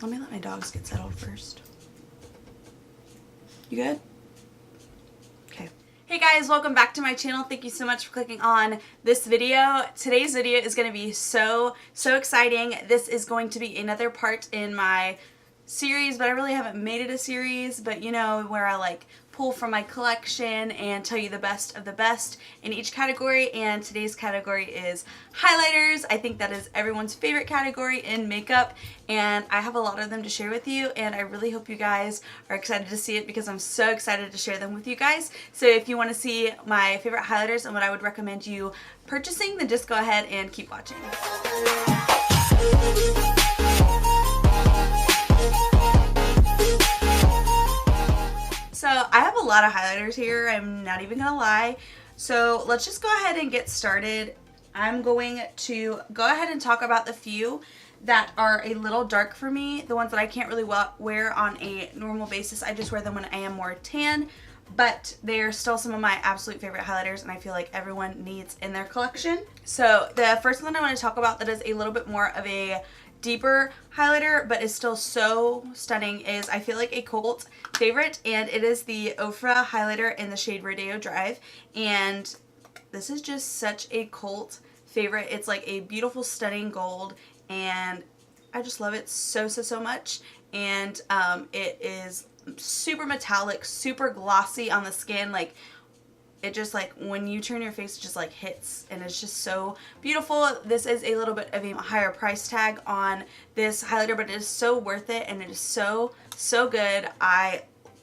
Let me let my dogs get settled first. You good? Okay. Hey guys, welcome back to my channel. Thank you so much for clicking on this video. Today's video is going to be so exciting. This is going to be another part in my series, but I really haven't made it a series, but you know, where I like pull from my collection and tell you the best of the best in each category. And today's category is highlighters. I think that is everyone's favorite category in makeup, and I have a lot of them to share with you, and I really hope you guys are excited to see it because I'm so excited to share them with you guys. So if you want to see my favorite highlighters and what I would recommend you purchasing, then just go ahead and keep watching. So I have a lot of highlighters here, I'm not even gonna lie. So let's just go ahead and get started. I'm going to go ahead and talk about the few that are a little dark for me, the ones that I can't really wear on a normal basis. I just wear them when I am more tan, but they're still some of my absolute favorite highlighters, and I feel like everyone needs in their collection. So the first one I want to talk about that is a little bit more of a deeper highlighter but is still so stunning is, I feel like, a cult favorite, and it is the Ofra highlighter in the shade Rodeo Drive. And this is just such a cult favorite. It's like a beautiful stunning gold, and I just love it so much. And it is super metallic, super glossy on the skin. Like, it just, like, when you turn your face, it just like hits, and it's just so beautiful. This is a little bit of a higher price tag on this highlighter, but it is so worth it, and it is so good. I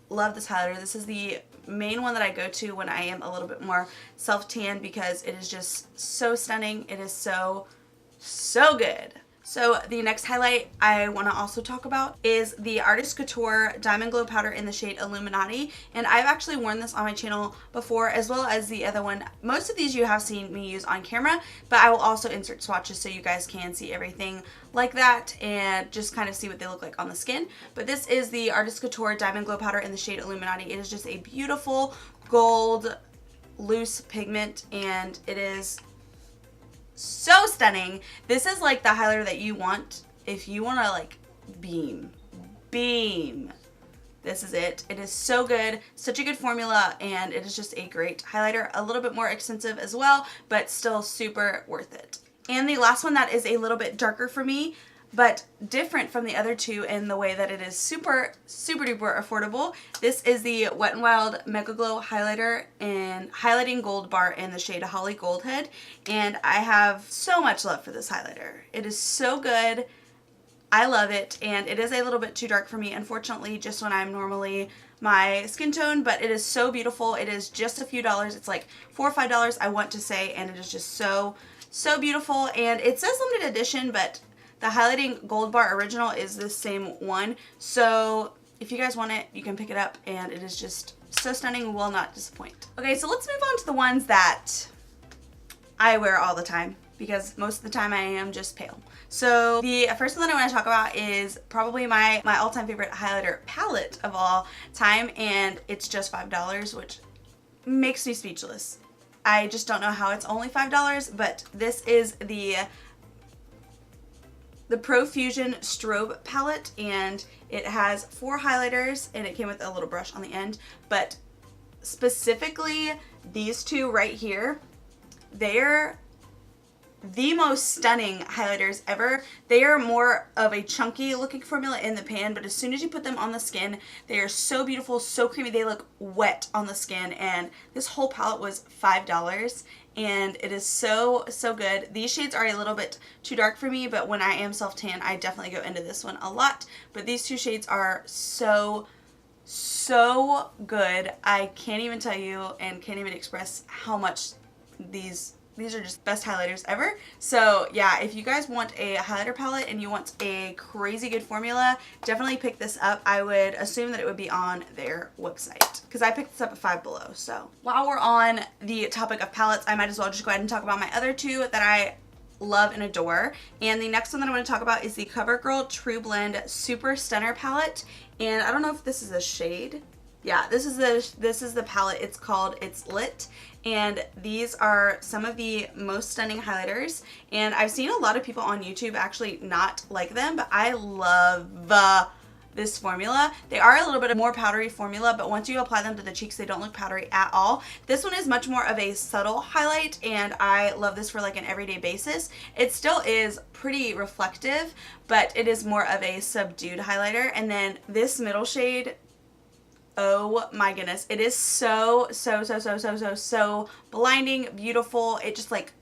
love this highlighter. This is the main one that I go to when I am a little bit more self-tan because it is just so stunning. It is so good. So the next highlight I want to also talk about is the Artist Couture Diamond Glow Powder in the shade Illuminati, and I've actually worn this on my channel before, as well as the other one. Most of these you have seen me use on camera, but I will also insert swatches so you guys can see everything like that and just kind of see what they look like on the skin. But this is the Artist Couture Diamond Glow Powder in the shade Illuminati. It is just a beautiful gold loose pigment, and it is so stunning. This is like the highlighter that you want if you want to like beam. This is it. It is so good, such a good formula, and it is just a great highlighter. A little bit more expensive as well, but still super worth it. And the last one that is a little bit darker for me, but different from the other two in the way that it is super duper affordable. This is the Wet n Wild Mega Glow highlighter in Highlighting Gold Bar in the shade Holly Goldhead, and I have so much love for this highlighter. It is so good. I love it, and it is a little bit too dark for me, unfortunately, just when I'm normally my skin tone, but it is so beautiful. It is just a few dollars. It's like $4 or $5, I want to say, and it is just so beautiful. And it says limited edition, but the Highlighting Gold Bar Original is the same one. So if you guys want it, you can pick it up, and it is just so stunning, will not disappoint. Okay, so let's move on to the ones that I wear all the time, because most of the time I am just pale. So the first one that I want to talk about is probably my all-time favorite highlighter palette of all time, and it's just $5, which makes me speechless. I just don't know how it's only $5, but this is the Profusion Strobe palette, and it has 4 highlighters, and it came with a little brush on the end. But specifically these two right here, they're the most stunning highlighters ever. They are more of a chunky looking formula in the pan, but as soon as you put them on the skin, they are so beautiful, so creamy. They look wet on the skin, and this whole palette was $5, and it is so good. These shades are a little bit too dark for me, but when I am self-tan, I definitely go into this one a lot. But these two shades are so good. I can't even tell you and can't even express how much these are just best highlighters ever. So yeah, if you guys want a highlighter palette and you want a crazy good formula, definitely pick this up. I would assume that it would be on their website, because I picked this up at $5 Below. So while we're on the topic of palettes, I might as well just go ahead and talk about my other two that I love and adore. And the next one that I want to talk about is the CoverGirl True Blend Super Stunner palette. And I don't know if this is a shade. Yeah, this is the palette. It's called It's Lit, and these are some of the most stunning highlighters. And I've seen a lot of people on YouTube actually not like them, but I love this formula. They are a little bit more powdery formula, but once you apply them to the cheeks, they don't look powdery at all. This one is much more of a subtle highlight, and I love this for like an everyday basis. It still is pretty reflective, but it is more of a subdued highlighter. And then this middle shade, oh my goodness, it is so blinding, beautiful. It just like,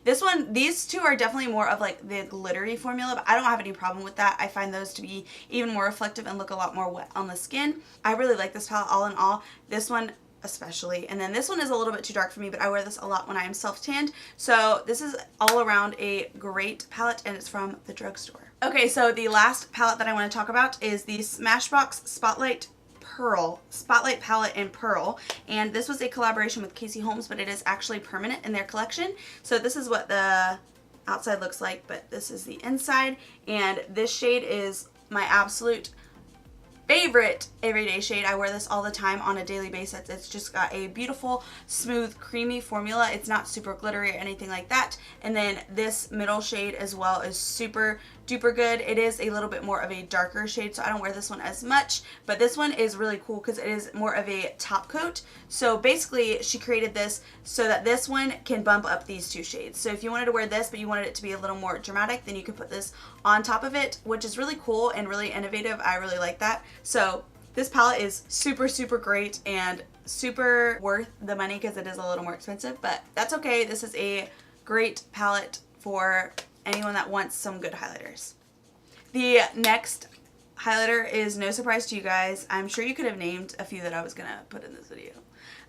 this one, these two are definitely more of like the glittery formula, but I don't have any problem with that. I find those to be even more reflective and look a lot more wet on the skin. I really like this palette all in all. This one especially. And then this one is a little bit too dark for me, but I wear this a lot when I am self-tanned. So this is all around a great palette, and it's from the drugstore. Okay, so the last palette that I want to talk about is the Smashbox Spotlight palette in Pearl, and this was a collaboration with Casey Holmes, but it is actually permanent in their collection. So this is what the outside looks like, but this is the inside, and this shade is my absolute favorite everyday shade. I wear this all the time on a daily basis. It's just got a beautiful, smooth, creamy formula. It's not super glittery or anything like that. And then this middle shade as well is super duper good. It is a little bit more of a darker shade, so I don't wear this one as much, but this one is really cool because it is more of a top coat. So basically she created this so that this one can bump up these two shades. So if you wanted to wear this but you wanted it to be a little more dramatic, then you could put this on top of it, which is really cool and really innovative. I really like that. So this palette is super great and super worth the money because it is a little more expensive, but that's okay. This is a great palette for anyone that wants some good highlighters. The next highlighter is no surprise to you guys. I'm sure you could have named a few that I was gonna put in this video.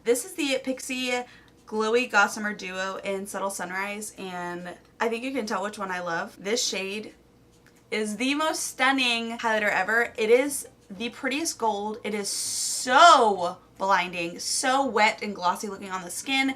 This is the Pixi Glowy Gossamer Duo in Subtle Sunrise, and I think you can tell which one I love. This shade is the most stunning highlighter ever. It is the prettiest gold. It is so blinding, so wet and glossy looking on the skin.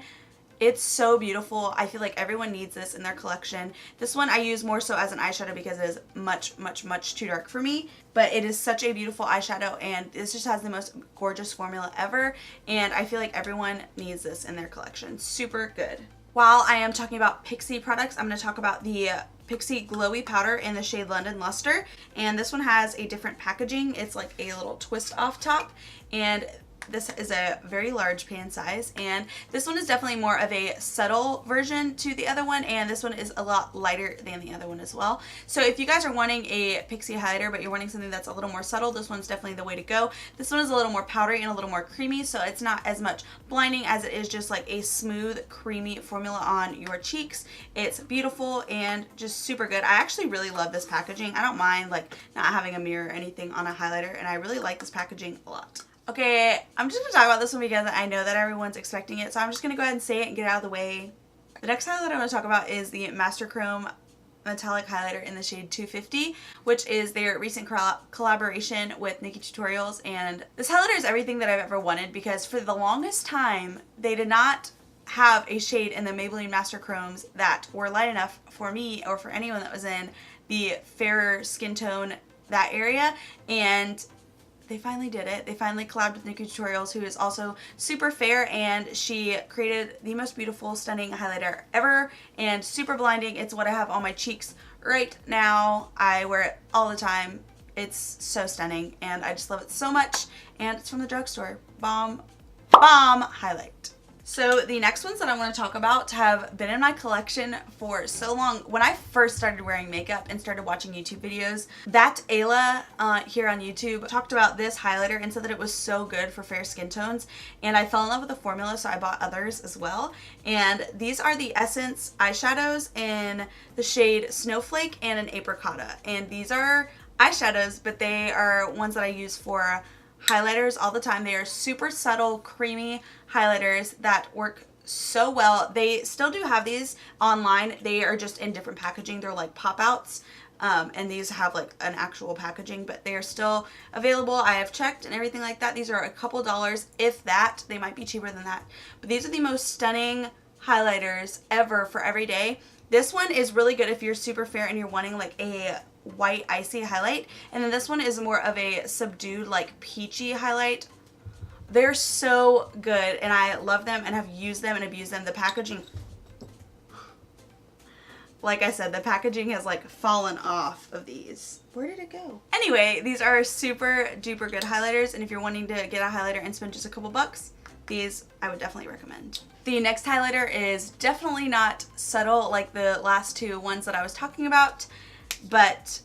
It's so beautiful. I feel like everyone needs this in their collection. This one I use more so as an eyeshadow because it is much too dark for me. But it is such a beautiful eyeshadow, and this just has the most gorgeous formula ever. And I feel like everyone needs this in their collection. Super good. While I am talking about Pixi products, I'm going to talk about the Pixi Glowy Powder in the shade London Luster. And this one has a different packaging. It's like a little twist off top. And this is a very large pan size, and this one is definitely more of a subtle version to the other one, and this one is a lot lighter than the other one as well. So if you guys are wanting a Pixi highlighter but you're wanting something that's a little more subtle, this one's definitely the way to go. This one is a little more powdery and a little more creamy, so it's not as much blinding as it is just like a smooth, creamy formula on your cheeks. It's beautiful and just super good. I actually really love this packaging. I don't mind like not having a mirror or anything on a highlighter, and I really like this packaging a lot. Okay, I'm just going to talk about this one because I know that everyone's expecting it, so I'm just going to go ahead and say it and get it out of the way. The next highlighter I want to talk about is the Master Chrome Metallic Highlighter in the shade 250, which is their recent collaboration with Nikki Tutorials, and this highlighter is everything that I've ever wanted because for the longest time, they did not have a shade in the Maybelline Master Chromes that were light enough for me or for anyone that was in the fairer skin tone, that area, and they finally did it. They finally collabed with Nikki Tutorials, who is also super fair, and she created the most beautiful, stunning highlighter ever and super blinding. It's what I have on my cheeks right now. I wear it all the time. It's so stunning, and I just love it so much, and it's from the drugstore. Bomb highlight. So the next ones that I want to talk about have been in my collection for so long. When I first started wearing makeup and started watching YouTube videos, that Ayla here on YouTube talked about this highlighter and said that it was so good for fair skin tones, and I fell in love with the formula, so I bought others as well. And these are the Essence eyeshadows in the shade Snowflake and an Apricota, and these are eyeshadows, but they are ones that I use for highlighters all the time. They are super subtle, creamy highlighters that work so well. They still do have these online. They are just in different packaging. They're like pop-outs, and these have like an actual packaging, but they are still available. I have checked and everything like that. These are a couple dollars, if that. They might be cheaper than that, but these are the most stunning highlighters ever for every day. This one is really good if you're super fair and you're wanting like a white icy highlight, and then this one is more of a subdued like peachy highlight. They're so good, and I love them and have used them and abused them. The packaging, like I said, the packaging has like fallen off of these. Where did it go? Anyway, these are super duper good highlighters, and if you're wanting to get a highlighter and spend just a couple bucks, these I would definitely recommend. The next highlighter is definitely not subtle like the last two ones that I was talking about, but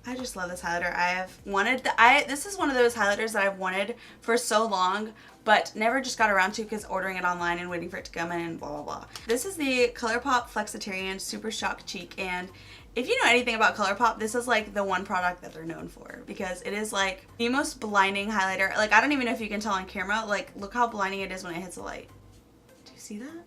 I just love this highlighter. I have wanted, this is one of those highlighters that I've wanted for so long, but never just got around to because ordering it online and waiting for it to come in and blah, blah, blah. This is the ColourPop Flexitarian Super Shock Cheek, and if you know anything about ColourPop, this is like the one product that they're known for because it is like the most blinding highlighter. Like, I don't even know if you can tell on camera. Like, look how blinding it is when it hits the light. Do you see that?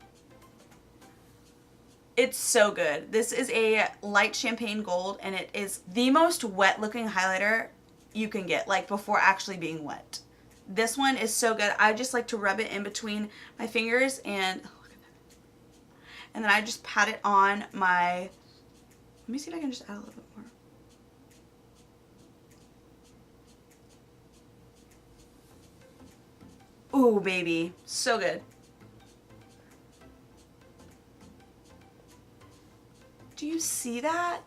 It's so good. This is a light champagne gold, and it is the most wet looking highlighter you can get, like before actually being wet. This one is so good. I just like to rub it in between my fingers and look at that. And then I just pat it on my, let me see if I can just add a little bit more. Ooh, baby. So good. Do you see that?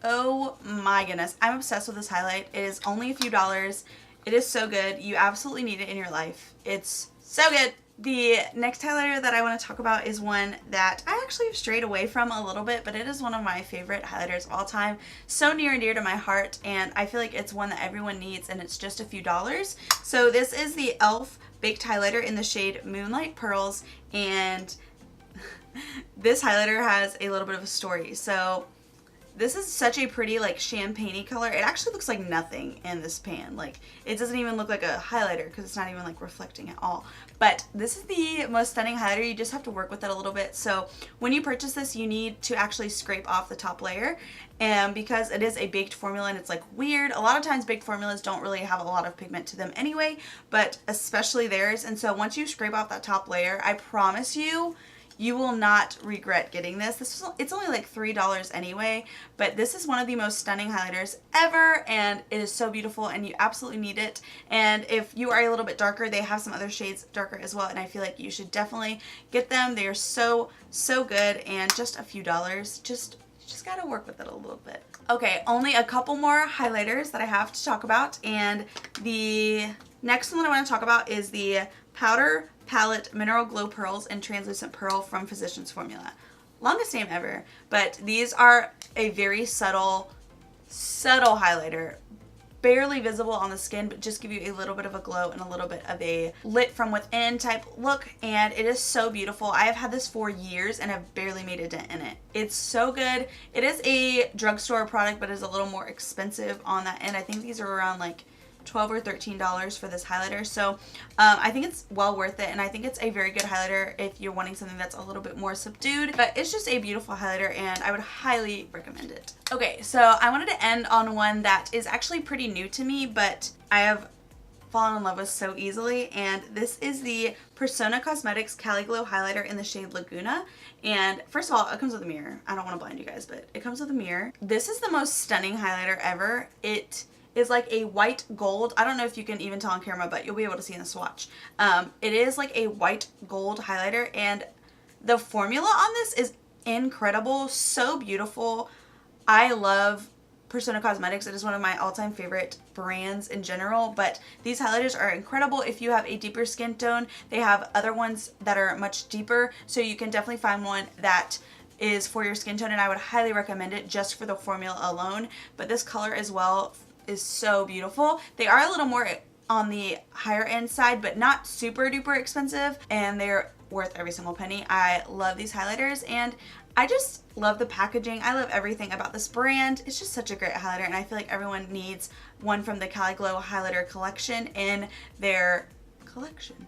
Oh my goodness. I'm obsessed with this highlight. It is only a few dollars. It is so good. You absolutely need it in your life. It's so good. The next highlighter that I want to talk about is one that I actually have strayed away from a little bit, but it is one of my favorite highlighters of all time. So near and dear to my heart, and I feel like it's one that everyone needs, and it's just a few dollars. So this is the e.l.f. Baked Highlighter in the shade Moonlight Pearls, and this highlighter has a little bit of a story. So this is such a pretty like champagne-y color. It actually looks like nothing in this pan. Like, it doesn't even look like a highlighter because it's not even like reflecting at all. But this is the most stunning highlighter. You just have to work with it a little bit. So when you purchase this, you need to actually scrape off the top layer. And because it is a baked formula and it's like weird, a lot of times baked formulas don't really have a lot of pigment to them anyway, but especially theirs. And so once you scrape off that top layer, I promise you, you will not regret getting this. It's only like $3 anyway, but this is one of the most stunning highlighters ever, and it is so beautiful, and you absolutely need it. And if you are a little bit darker, they have some other shades darker as well, and I feel like you should definitely get them. They are so good, and just a few dollars. Just gotta work with it a little bit. Okay, only a couple more highlighters that I have to talk about, and the next one that I want to talk about is the Powder Palette Mineral Glow Pearls and Translucent Pearl from Physicians Formula. Longest name ever, but these are a very subtle highlighter. Barely visible on the skin, but just give you a little bit of a glow and a little bit of a lit from within type look, and it is so beautiful. I have had this for years and have barely made a dent in it. It's so good. It is a drugstore product, but is a little more expensive on that end. I think these are around like $12 or $13 for this highlighter, so I think it's well worth it, and I think it's a very good highlighter if you're wanting something that's a little bit more subdued, but it's just a beautiful highlighter, and I would highly recommend it. Okay, so I wanted to end on one that is actually pretty new to me, but I have fallen in love with so easily, and this is the Persona Cosmetics Cali Glow Highlighter in the shade Laguna. And first of all, it comes with a mirror. I don't want to blind you guys, but it comes with a mirror. This is the most stunning highlighter ever. It is like a white gold. I don't know if you can even tell on camera, but you'll be able to see in the swatch. It is like a white gold highlighter, and the formula on this is incredible. So beautiful. I love Persona Cosmetics. It is one of my all-time favorite brands in general, but these highlighters are incredible if you have a deeper skin tone. They have other ones that are much deeper, so you can definitely find one that is for your skin tone, and I would highly recommend it just for the formula alone. But this color as well is so beautiful. They are a little more on the higher end side, but not super duper expensive, and they're worth every single penny. I love these highlighters, and I just love the packaging. I love everything about this brand. It's just such a great highlighter, and I feel like everyone needs one from the Cali Glow highlighter collection in their collection.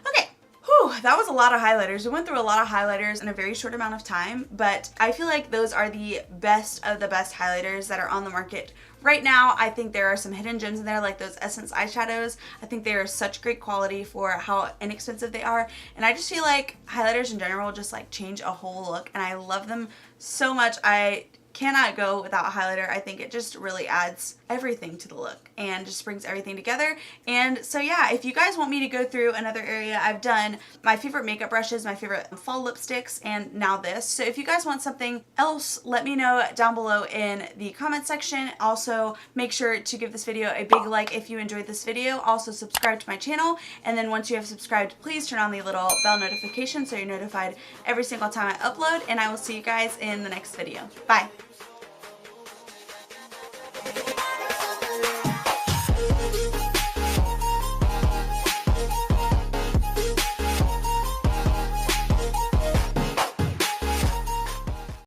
Okay. Whew, that was a lot of highlighters. We went through a lot of highlighters in a very short amount of time, but I feel like those are the best of the best highlighters that are on the market right now. I think there are some hidden gems in there, like those Essence eyeshadows. I think they are such great quality for how inexpensive they are, and I just feel like highlighters in general just like change a whole look, and I love them so much. I cannot go without a highlighter. I think it just really adds everything to the look and just brings everything together. And so yeah, if you guys want me to go through another area, I've done my favorite makeup brushes, my favorite fall lipsticks, and now this. So if you guys want something else, let me know down below in the comment section. Also, make sure to give this video a big like if you enjoyed this video. Also, subscribe to my channel, and then once you have subscribed, please turn on the little bell notification so you're notified every single time I upload, and I will see you guys in the next video. Bye!